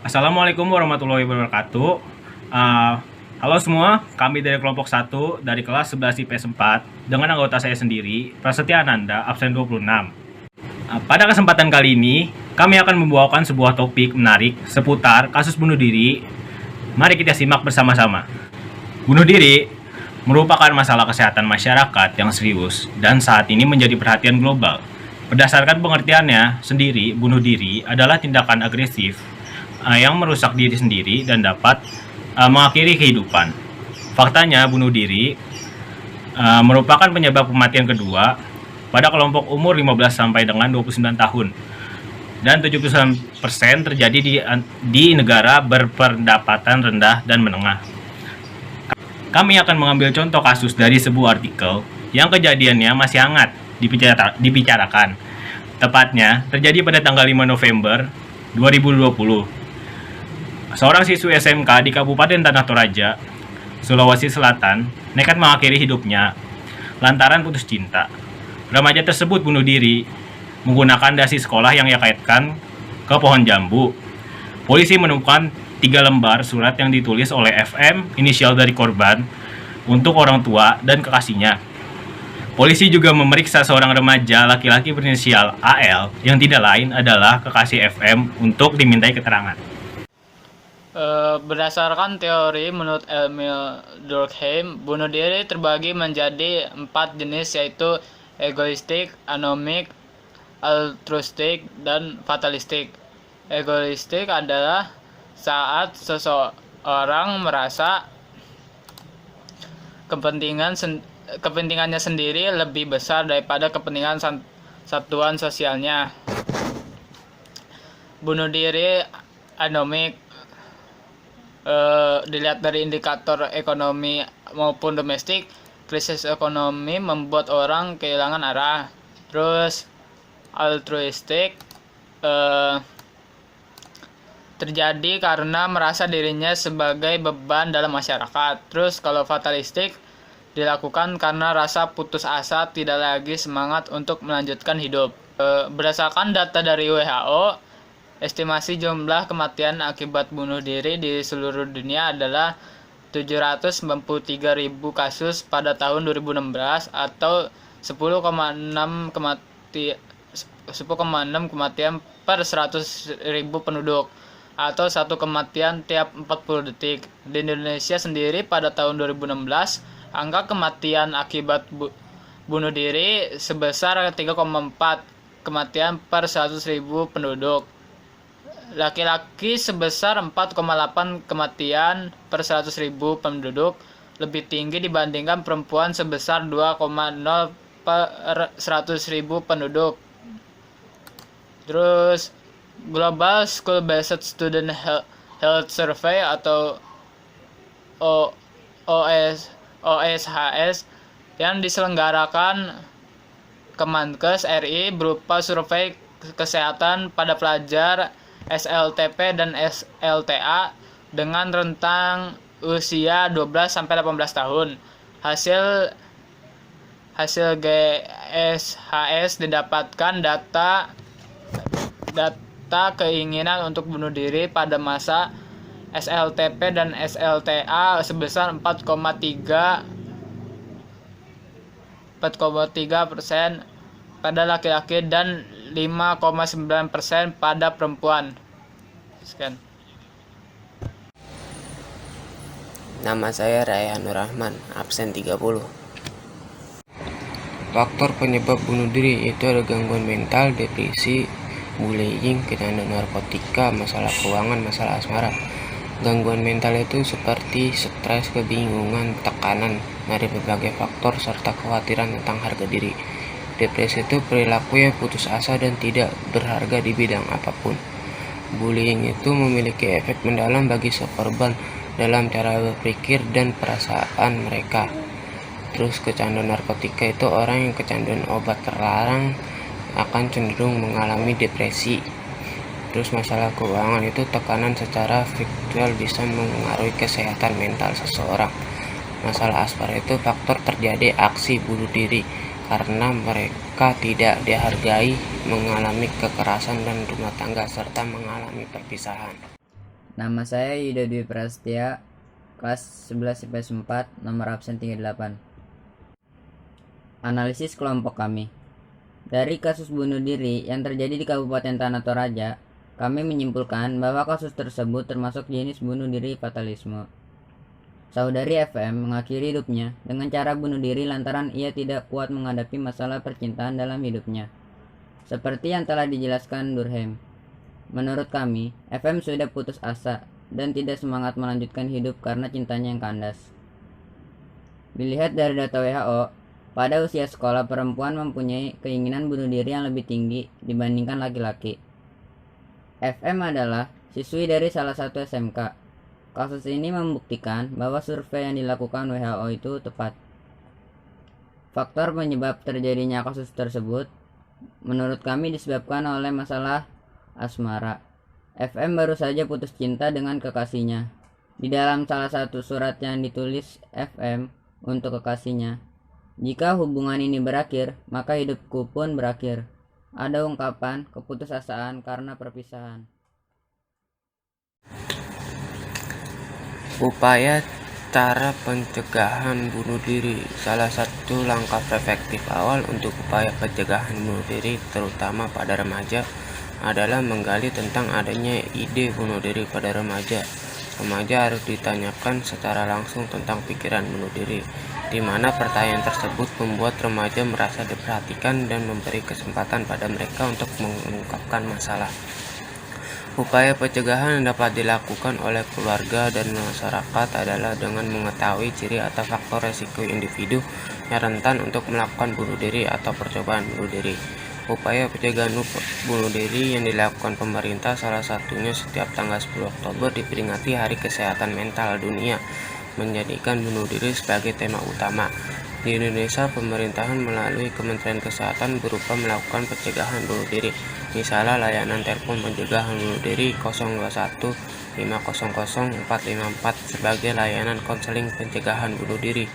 Assalamualaikum warahmatullahi wabarakatuh. Uh, Halo semua, kami dari kelompok 1 dari kelas 11 IPS 4 dengan anggota saya sendiri, Prasetya Ananda, absen 26. Pada kesempatan kali ini, kami akan membawakan sebuah topik menarik seputar kasus bunuh diri. Mari kita simak bersama-sama. Bunuh diri merupakan masalah kesehatan masyarakat yang serius dan saat ini menjadi perhatian global. Berdasarkan pengertiannya sendiri, bunuh diri adalah tindakan agresif yang merusak diri sendiri dan dapat mengakhiri kehidupan. Faktanya, bunuh diri merupakan penyebab kematian kedua pada kelompok umur 15 sampai dengan 29 tahun. Dan 79% terjadi di negara berpendapatan rendah dan menengah. Kami akan mengambil contoh kasus dari sebuah artikel yang kejadiannya masih hangat dibicarakan. Tepatnya terjadi pada tanggal 5 November 2020. Seorang siswi SMK di Kabupaten Tanah Toraja, Sulawesi Selatan, nekat mengakhiri hidupnya lantaran putus cinta. Remaja tersebut bunuh diri menggunakan dasi sekolah yang ia kaitkan ke pohon jambu. Polisi menemukan 3 lembar surat yang ditulis oleh FM, inisial dari korban, untuk orang tua dan kekasihnya. Polisi juga memeriksa seorang remaja laki-laki berinisial AL yang tidak lain adalah kekasih FM untuk dimintai keterangan. Berdasarkan teori menurut Emil Durkheim, bunuh diri terbagi menjadi 4 jenis, yaitu egoistik, anomik, altruistik, dan fatalistik. Egoistik adalah saat seseorang merasa kepentingannya sendiri lebih besar daripada kepentingan satuan sosialnya. Bunuh diri anomik dilihat dari indikator ekonomi maupun domestik. Krisis ekonomi membuat orang kehilangan arah. Terus altruistik terjadi karena merasa dirinya sebagai beban dalam masyarakat. Terus kalau fatalistik dilakukan karena rasa putus asa, tidak lagi semangat untuk melanjutkan hidup. Berdasarkan data dari WHO, estimasi jumlah kematian akibat bunuh diri di seluruh dunia adalah 793.000 kasus pada tahun 2016 atau 10,6 kematian per 100.000 penduduk atau 1 kematian tiap 40 detik. Di Indonesia sendiri pada tahun 2016, angka kematian akibat bunuh diri sebesar 3,4 kematian per 100.000 penduduk. Laki-laki sebesar 4,8 kematian per 100.000 penduduk, lebih tinggi dibandingkan perempuan sebesar 2,0 per 100.000 penduduk. Terus Global School Based Student Health Survey atau OSHS yang diselenggarakan Kemenkes RI berupa survei kesehatan pada pelajar SLTP dan SLTA dengan rentang usia 12 sampai 18 tahun. Hasil GSHS didapatkan data keinginan untuk bunuh diri pada masa SLTP dan SLTA sebesar 4,3% pada laki-laki dan 5,9% pada perempuan. Sekian. Nama saya Raihan Nur Rahman, absen 30. Faktor penyebab bunuh diri itu ada gangguan mental, depresi, bullying, kecanduan narkotika, masalah keuangan, masalah asmara. Gangguan mental itu seperti stres, kebingungan, tekanan dari berbagai faktor serta kekhawatiran tentang harga diri. Depresi itu perilaku yang putus asa dan tidak berharga di bidang apapun. Bullying itu memiliki efek mendalam bagi korban dalam cara berpikir dan perasaan mereka. Terus kecanduan narkotika itu orang yang kecanduan obat terlarang akan cenderung mengalami depresi. Terus masalah keuangan itu tekanan secara fiktual bisa mengaruhi kesehatan mental seseorang. Masalah asmara itu faktor terjadi aksi bunuh diri karena mereka tidak dihargai, mengalami kekerasan dan rumah tangga, serta mengalami perpisahan. Nama saya Yuda Dwi Prasetya, kelas 11 IPS 4, nomor absen 38. Analisis kelompok kami. Dari kasus bunuh diri yang terjadi di Kabupaten Tanah Toraja, kami menyimpulkan bahwa kasus tersebut termasuk jenis bunuh diri fatalisme. Saudari FM mengakhiri hidupnya dengan cara bunuh diri lantaran ia tidak kuat menghadapi masalah percintaan dalam hidupnya. Seperti yang telah dijelaskan Durkheim. Menurut kami, FM sudah putus asa dan tidak semangat melanjutkan hidup karena cintanya yang kandas. Dilihat dari data WHO, pada usia sekolah perempuan mempunyai keinginan bunuh diri yang lebih tinggi dibandingkan laki-laki. FM adalah siswi dari salah satu SMK. Kasus ini membuktikan bahwa survei yang dilakukan WHO itu tepat. Faktor penyebab terjadinya kasus tersebut menurut kami disebabkan oleh masalah asmara. FM baru saja putus cinta dengan kekasihnya. Di dalam salah satu surat yang ditulis FM untuk kekasihnya, "Jika hubungan ini berakhir, maka hidupku pun berakhir." Ada ungkapan keputusasaan karena perpisahan. Upaya cara pencegahan bunuh diri. Salah satu langkah preventif awal untuk upaya pencegahan bunuh diri, terutama pada remaja, adalah menggali tentang adanya ide bunuh diri pada remaja. Remaja harus ditanyakan secara langsung tentang pikiran bunuh diri, di mana pertanyaan tersebut membuat remaja merasa diperhatikan dan memberi kesempatan pada mereka untuk mengungkapkan masalah. Upaya pencegahan yang dapat dilakukan oleh keluarga dan masyarakat adalah dengan mengetahui ciri atau faktor resiko individu yang rentan untuk melakukan bunuh diri atau percobaan bunuh diri. Upaya pencegahan bunuh diri yang dilakukan pemerintah salah satunya setiap tanggal 10 Oktober diperingati Hari Kesehatan Mental Dunia, menjadikan bunuh diri sebagai tema utama. Di Indonesia, pemerintahan melalui Kementerian Kesehatan berupa melakukan pencegahan bunuh diri. Misalnya layanan telepon pencegahan bunuh diri 021 500 454 sebagai layanan konseling pencegahan bunuh diri.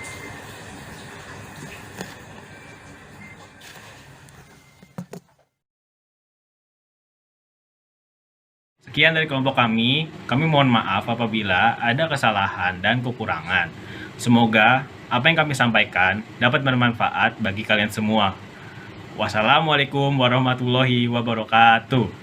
Sekian dari kelompok kami mohon maaf apabila ada kesalahan dan kekurangan. Semoga apa yang kami sampaikan dapat bermanfaat bagi kalian semua. Wassalamualaikum warahmatullahi wabarakatuh.